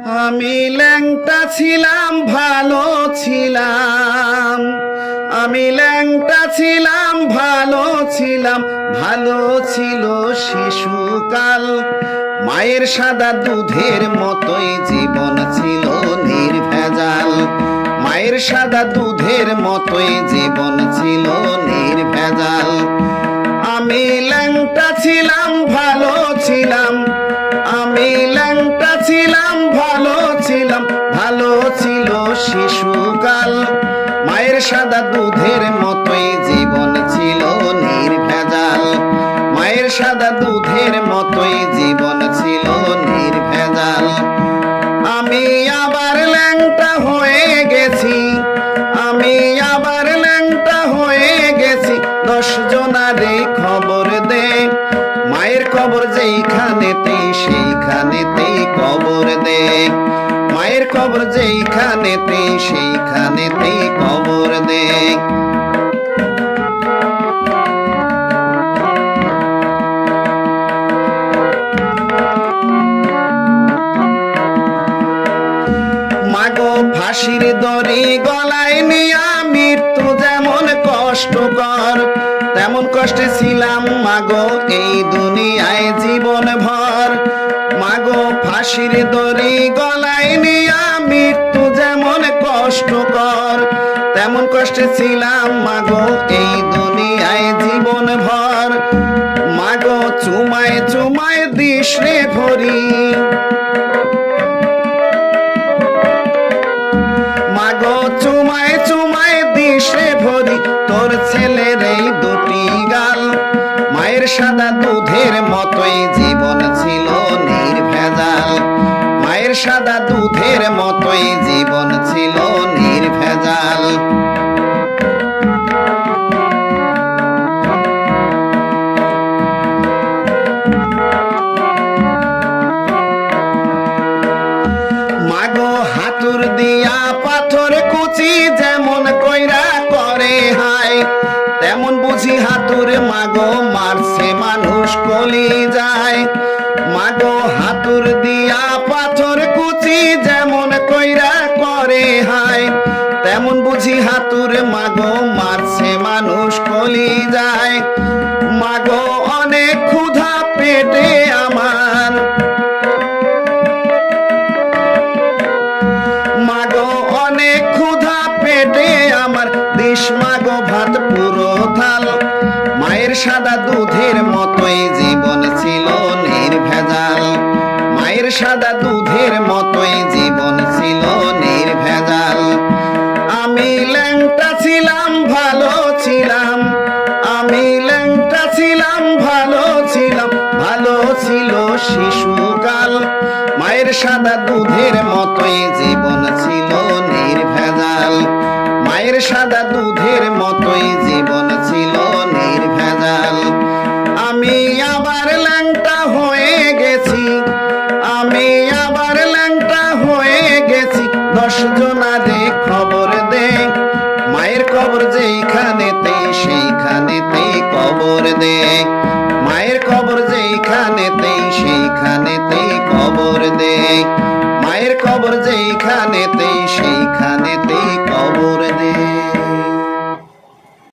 আমি ল্যাংটা ছিলাম ভালো ছিলাম, আমি ল্যাংটা ছিলাম ভালো ছিলাম, ভালো ছিল শিশুকাল। মায়ের সাদা দুধের মতোই জীবন ছিল নির্ভেজাল, মায়ের সাদা দুধের মতোই জীবন ছিল নির্ভেজাল। আমি ল্যাংটা ছিলাম ভালো ছিলাম, আমি ল্যাংটা ছিলাম ভালো ছিলাম, ভালো ছিল শিশুকাল। মায়ের সাদা দুধের মতোই জীবন ছিল নির্ভেজাল, মায়ের সাদা দুধের মতোই জীবন ছিল নির্ভেজাল। আমি আবার ল্যাংটা হয়ে গেছি, আমি আবার ল্যাংটা হয়ে গেছি, 10 জনারে খবর দে। মায়ের কবর যেইখানেতেই সেইখানেতেই কবর দে, মায়ের কবর যেইখানেতেই সেইখানেতেই কবর দে। মাগো ফাঁসির দড়ি গলায় নিয়া মৃত্যু যেমন কষ্টকর, তেমন কষ্টে ছিলাম মাগো এই দুনিয়ায় জীবন ভর। মাগো ফাঁসির দড়ি গলায় নিয়া মৃত্যু যেমন কষ্টকর, তেমন কষ্টে ছিলাম মাগো এই দুনিয়ায় জীবন ভর। মাগো চুমায় চুমায় দিস রে ভরি, মাগো চুমায় চুমায় দিশে ভরি, তোর ছেলের এই দুটি গাল। মায়ের সাদা দুধের মতোই জীবন ছিল নির্ভেজাল, মায়ের সাদা দুধের মতোই জীবন ছিল নির্ভেজাল। মাগো হাতুর দিয়া পাথর কুচি যেমন কইরা করে হায়, তেমন বুঝি হাতুর মাগো মারছে মানুষ কলি যায়। মাগো হাতুর দিয়া পাথর কুচি যেমন কইরা করে হায়, তেমন বুঝি হাতুর মাগো মারছে মানুষ কলি যায়। মাগো অনেক ক্ষুধা পেটে আমার, মাগো অনেক ক্ষুধা পেটে আমার, দিস মাগো ভাত পুরো থাল। মায়ের সাদা দুধের মতোই জীবন ছিল নির্ভেজাল, মায়ের সাদা দুধের মতোই জীবন ছিল নির্ভেজাল। আমি ল্যাংটা ছিলাম ভালো ছিলাম, আমি ল্যাংটা ছিলাম ভালো ছিলাম, ভালো ছিল শিশুকাল। মায়ের সাদা দুধের মতোই